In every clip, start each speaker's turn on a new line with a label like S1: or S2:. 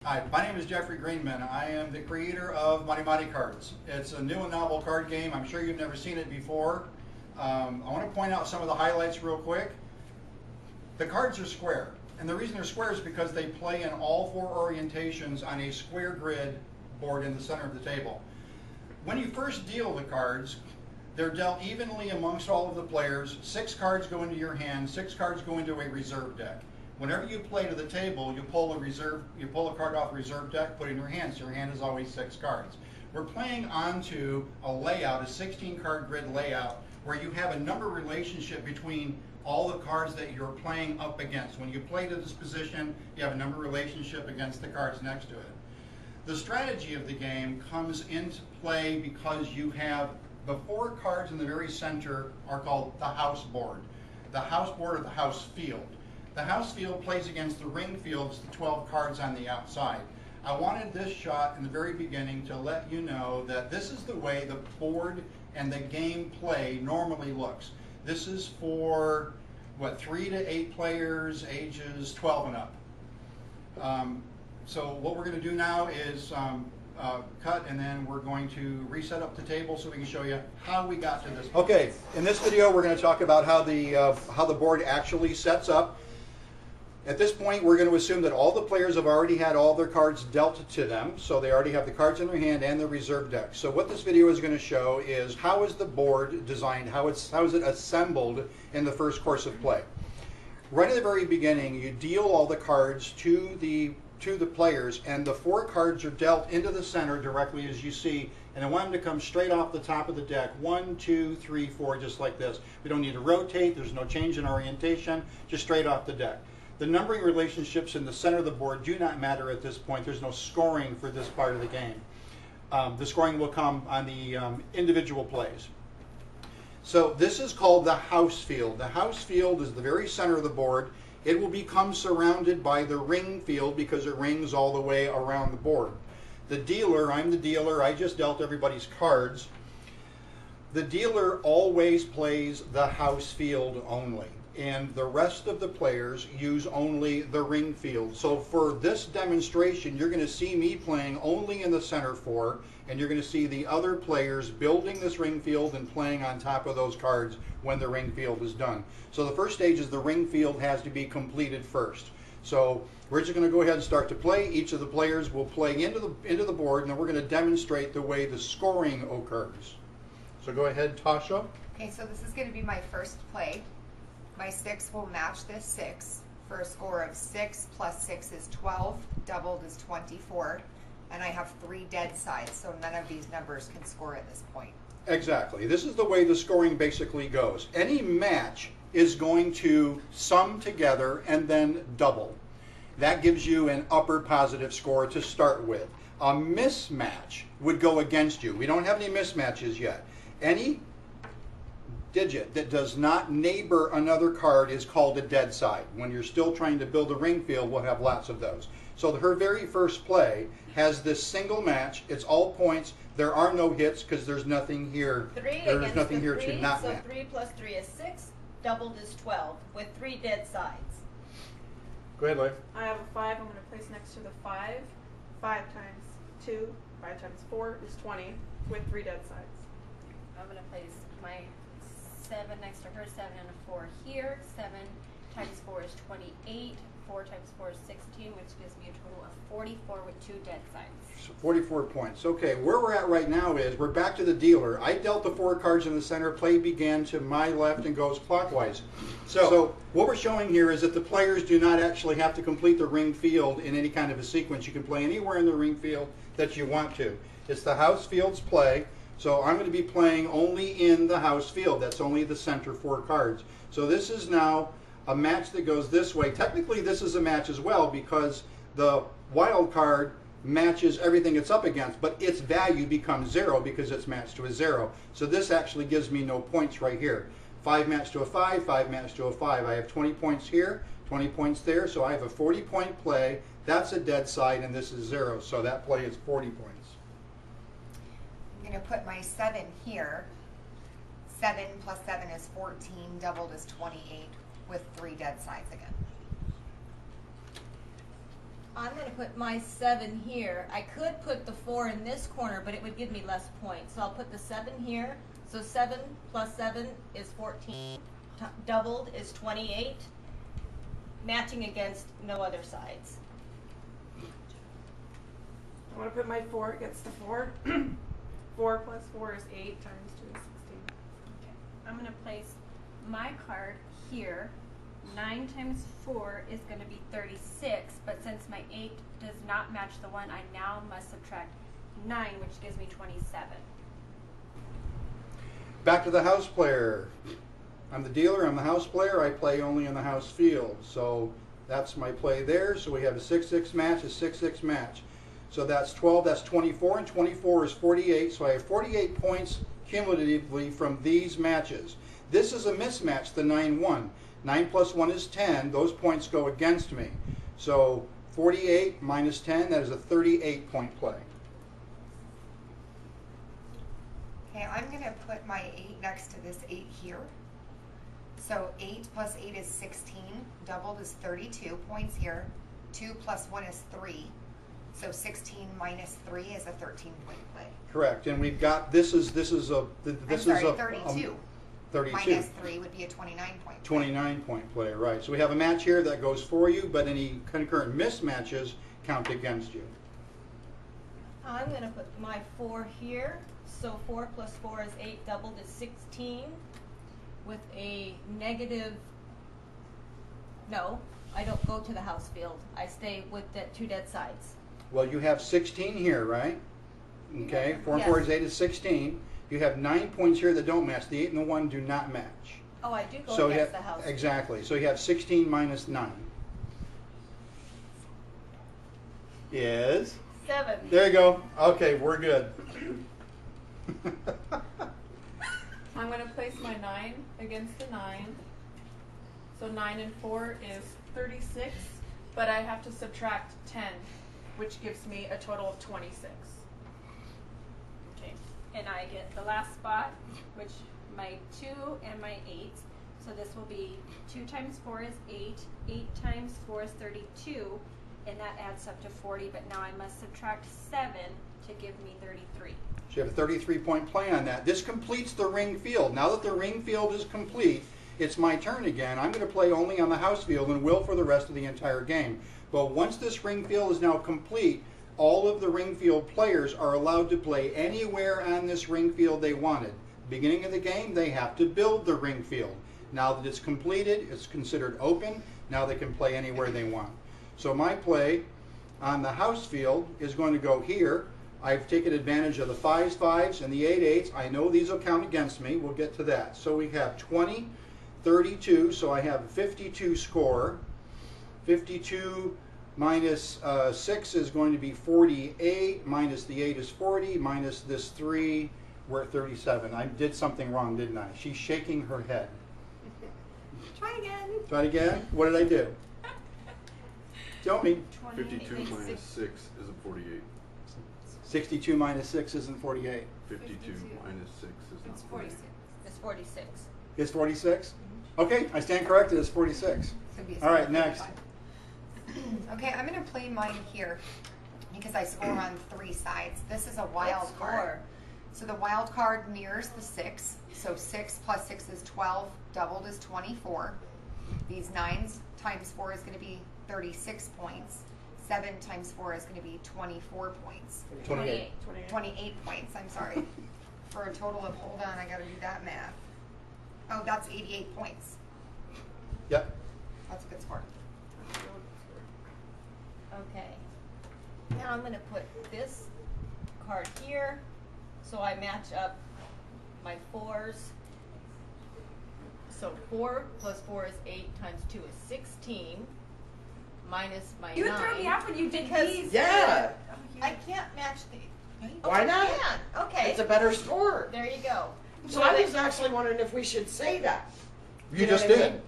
S1: Hi, my name is Jeffrey Greenman. I am the creator of Money Money Cards. It's a new and novel card game. I'm sure you've never seen it before. I want to point out some of the highlights real quick. The cards are square, and the reason they're square is because they play in all four orientations on a square grid board in the center of the table. When you first deal the cards, they're dealt evenly amongst all of the players. 6 cards go into your hand, 6 cards go into a reserve deck. Whenever you play to the table, you pull a card off the reserve deck, put it in your hand, so your hand is always 6 cards. We're playing onto a layout, a 16-card grid layout, where you have a number relationship between all the cards that you're playing up against. When you play to this position, you have a number relationship against the cards next to it. The strategy of the game comes into play because you have the 4 cards in the very center are called the house board. The house board or the house field. The house field plays against the ring fields, the 12 cards on the outside. I wanted this shot in the very beginning to let you know that this is the way the board and the game play normally looks. This is for, what, 3 to 8 players, ages 12 and up. So what we're going to do now is cut, and then we're going to reset up the table so we can show you how we got to this. Okay, in this video we're going to talk about how the board actually sets up. At this point, we're going to assume that all the players have already had all their cards dealt to them, so they already have the cards in their hand and the reserve deck. So what this video is going to show is how is the board designed, how is it assembled in the first course of play. Right at the very beginning, you deal all the cards to the players, and the 4 cards are dealt into the center directly as you see, and I want them to come straight off the top of the deck. 1, 2, 3, 4, just like this. We don't need to rotate, there's no change in orientation, just straight off the deck. The numbering relationships in the center of the board do not matter at this point. There's no scoring for this part of the game. The scoring will come on the individual plays. So this is called the house field. The house field is the very center of the board. It will become surrounded by the ring field because it rings all the way around the board. The dealer, I'm the dealer, I just dealt everybody's cards. The dealer always plays the house field only, and the rest of the players use only the ring field. So for this demonstration, you're going to see me playing only in the center 4, and you're going to see the other players building this ring field and playing on top of those cards when the ring field is done. So the first stage is the ring field has to be completed first. So we're just going to go ahead and start to play. Each of the players will play into the board, and then we're going to demonstrate the way the scoring occurs. So go ahead, Tasha.
S2: Okay, so this is going to be my first play. My 6 will match this 6 for a score of 6 plus 6 is 12, doubled is 24, and I have 3 dead sides, so none of these numbers can score at this point.
S1: Exactly. This is the way the scoring basically goes. Any match is going to sum together and then double. That gives you an upper positive score to start with. A mismatch would go against you. We don't have any mismatches yet. Any digit that does not neighbor another card is called a dead side. When you're still trying to build a ring field, we'll have lots of those. So her very first play has this single match. It's all points. There are no hits because there's nothing here. There's nothing here to not match.
S3: So 3 plus 3 is 6, doubled is 12, with 3 dead sides.
S1: Go ahead, Lloyd.
S4: I have a 5. I'm going to place next to the 5. 5 times 2, 5 times 4 is 20, with 3 dead sides.
S3: I'm going to place my 7 next to her, 7 and a 4 here. 7 times 4 is 28. 4 times 4 is 16, which gives me a total of 44 with 2 dead sides.
S1: So 44 points. Okay, where we're at right now is we're back to the dealer. I dealt the 4 cards in the center. Play began to my left and goes clockwise. So what we're showing here is that the players do not actually have to complete the ring field in any kind of a sequence. You can play anywhere in the ring field that you want to. It's the house field's play. So I'm going to be playing only in the house field. That's only the center 4 cards. So this is now a match that goes this way. Technically this is a match as well because the wild card matches everything it's up against, but its value becomes 0 because it's matched to a 0. So this actually gives me no points right here. 5 matched to a 5, 5 matched to a 5. I have 20 points here, 20 points there, so I have a 40-point play. That's a dead side, and this is 0, so that play is 40 points.
S2: I'm going to put my 7 here. 7 plus 7 is 14, doubled is 28, with 3 dead sides again.
S3: I'm going to put my 7 here. I could put the 4 in this corner, but it would give me less points. So I'll put the 7 here. So 7 plus 7 is 14. Doubled is 28. Matching against no other sides.
S4: I want to put my 4 against the 4. 4 plus 4 is 8 times 2 is 16.
S3: Okay. I'm going to place my card here. 9 times 4 is going to be 36, but since my 8 does not match the 1, I now must subtract 9, which gives me 27.
S1: Back to the house player. I'm the dealer, I'm the house player, I play only on the house field. So that's my play there. So we have a 6-6 match, a 6-6 match. So that's 12, that's 24, and 24 is 48. So I have 48 points cumulatively from these matches. This is a mismatch, the 9-1. 9 plus 1 is 10. Those points go against me. So 48 minus 10, that is a 38-point play.
S2: Okay, I'm going to put my 8 next to this 8 here. So 8 plus 8 is 16. Doubled is 32 points here. 2 plus 1 is 3. So 16 minus 3 is a 13-point play.
S1: Correct. And we've got, this is a
S2: 32.
S1: 32.
S2: Minus 3 would be a 29-point play.
S1: 29-point play, right. So we have a match here that goes for you, but any concurrent mismatches count against you.
S3: I'm going to put my 4 here. So 4 plus 4 is 8, doubled is 16. With a negative, no, I don't go to the house field. I stay with the 2 dead sides.
S1: Well, you have 16 here, right? Okay, 4 and 4 is 8 is 16. You have 9 points here that don't match. The 8 and the 1 do not match.
S3: Oh, I do go
S1: So you
S3: against
S1: have,
S3: the house.
S1: exactly. So you have 16 minus 9. Is?
S3: 7.
S1: There you go. Okay, we're good.
S4: I'm going to place my 9 against the 9. So 9 and 4 is 36, but I have to subtract 10, which gives me a total of 26.
S3: Okay. And I get the last spot, which my 2 and my 8. So this will be 2 times 4 is 8. 8 times 4 is 32. And that adds up to 40. But now I must subtract 7 to give me 33.
S1: So you have a 33-point play on that. This completes the ring field. Now that the ring field is complete, it's my turn again. I'm going to play only on the house field and will for the rest of the entire game. But once this ring field is now complete, all of the ring field players are allowed to play anywhere on this ring field they wanted. Beginning of the game, they have to build the ring field. Now that it's completed, it's considered open. Now they can play anywhere they want. So my play on the house field is going to go here. I've taken advantage of the 5s, and the 8s. I know these will count against me. We'll get to that. So we have 20, 32, so I have a 52 score. 52 minus 6 is going to be 48, minus the 8 is 40, minus this 3, we're at 37. I did something wrong, didn't I? She's shaking her head.
S2: Try again.
S1: Try it again? What did I do? Tell me.
S5: 52 minus 6 isn't 48.
S1: 62 minus 6 isn't 48.
S5: 52 minus 6 is not
S2: It's
S5: 48.
S2: 46.
S3: It's 46.
S1: It's 46? Okay, I stand corrected. It's 46.
S2: So it'd be a
S1: All right,
S2: score of
S1: next.
S2: 35. Okay, I'm going to play mine here because I score on 3 sides. This is a wild
S3: Let's
S2: card.
S3: score.
S2: So the wild card mirrors the 6. So 6 plus 6 is 12. Doubled is 24. These 9s times 4 is going to be 36 points. 7 times 4 is going to be 24 points.
S1: 28.
S2: 28 points, I'm sorry. For a total of, hold on, I got to do that math. Oh, that's 88 points.
S1: Yep.
S2: That's a good score.
S3: Okay. Now I'm going to put this card here so I match up my 4s. So 4 plus 4 is 8 times 2 is 16 minus my 9.
S2: You threw me off when you did
S3: Because-
S2: these.
S6: Yeah.
S3: I can't match the.
S6: Why not?
S3: I can. Okay.
S6: It's a better score.
S3: There you go.
S6: So I was actually wondering if we should say that.
S1: You
S6: know
S1: just
S6: what I
S1: did.
S6: mean?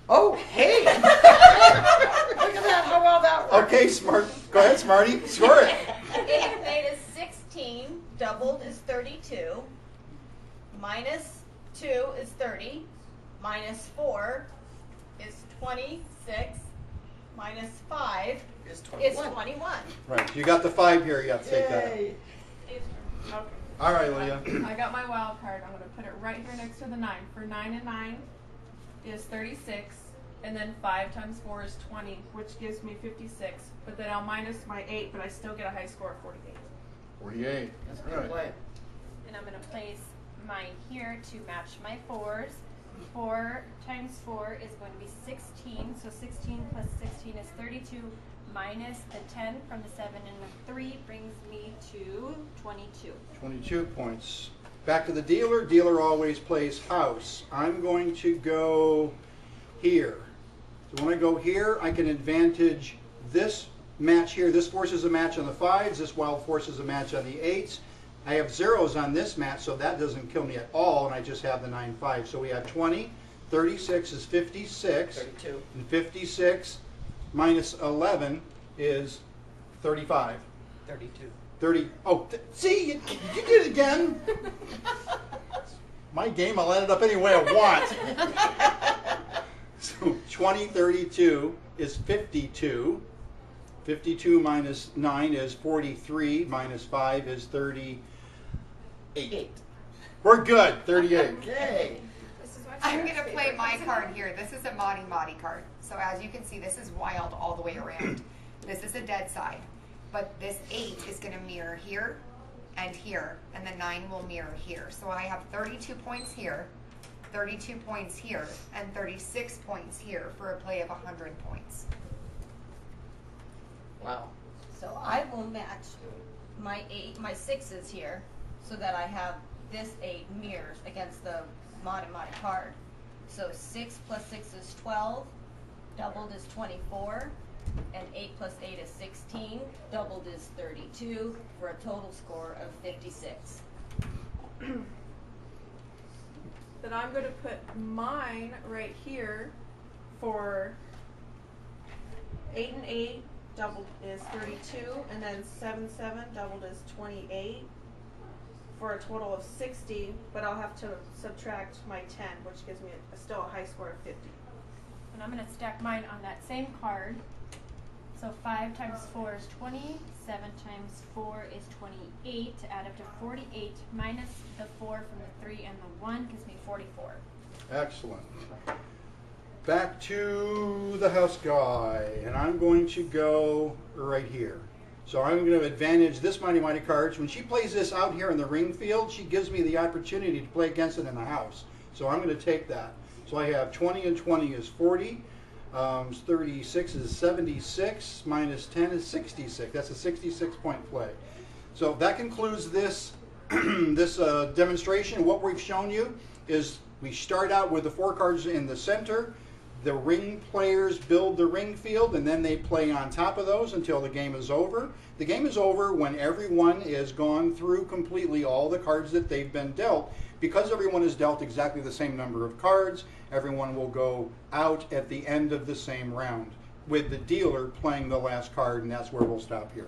S6: Oh, hey! Look at that, how well that worked.
S1: Okay, smart. Go ahead, Smarty. Score it.
S3: 8 is 16. Doubled is 32. Minus 2 is 30. Minus 4 is 26.
S7: minus 5
S6: Is
S7: is
S6: 21.
S7: 21.
S1: Right, you got the 5 here, you have to take that out.
S6: Yay.
S4: Okay.
S1: All right, Leah.
S4: I got my wild card. I'm going to put it right here next to the 9. For 9 and 9 is 36. And then 5 times 4 is 20, which gives me 56. But then I'll minus my 8, but I still get a high score of 48.
S1: 48.
S6: That's a
S1: All
S6: good
S1: right.
S6: play.
S3: And I'm gonna place mine here to match my 4s. 4 times 4 is going to be 16. So 16 plus 16 is 32 minus the 10 from the 7 and the 3 brings me to 22.
S1: 22 points. Back to the dealer. Dealer always plays house. I'm going to go here. So when I go here, I can advantage this match here. This forces a match on the 5s. This wild forces a match on the 8s. I have zeros on this match, so that doesn't kill me at all, and I just have the 9-5. So we have 20. 36 is 56.
S6: 32.
S1: And 56 minus 11 is 35.
S6: 32.
S1: 30. Oh, see, you did it again. My game, I'll end it up any way I want. So 20, 32 is 52. 52 minus 9 is 43. Minus 5 is 38.
S6: 8.
S1: We're good. 38.
S6: Okay.
S7: This is what
S2: I'm
S7: Sarah's
S2: gonna play
S7: favorite
S2: my
S7: is.
S2: card here. This is a Madi Madi card. So as you can see, this is wild all the way around. This is a dead side. But this 8 is gonna mirror here and here, and the 9 will mirror here. So I have 32 points here, 32 points here, and 36 points here for a play of 100 points.
S6: Wow.
S7: So I will match my 6s here so that I have this 8 mirrors against the Madi Madi card. So 6 plus 6 is 12, doubled is 24, and 8 plus 8 is 16, doubled is 32, for a total score of 56.
S4: Then I'm going to put mine right here for 8 and 8 doubled is 32, and then 7, 7 doubled is 28, for a total of 60, but I'll have to subtract my 10, which gives me still a high score of 50.
S3: And I'm gonna stack mine on that same card. So 5 times 4 is 20, 7 times 4 is 28, to add up to 48, minus the 4 from the 3 and the 1 gives me 44.
S1: Excellent. Back to the house guy, and I'm going to go right here. So I'm going to advantage this Mighty Mighty cards. When she plays this out here in the ring field, she gives me the opportunity to play against it in the house. So I'm going to take that. So I have 20 and 20 is 40. 36 is 76. Minus 10 is 66. That's a 66-point play. So that concludes this this demonstration. What we've shown you is we start out with the 4 cards in the center. The ring players build the ring field, and then they play on top of those until the game is over. The game is over when everyone is gone through completely all the cards that they've been dealt. Because everyone is dealt exactly the same number of cards, everyone will go out at the end of the same round, with the dealer playing the last card, and that's where we'll stop here.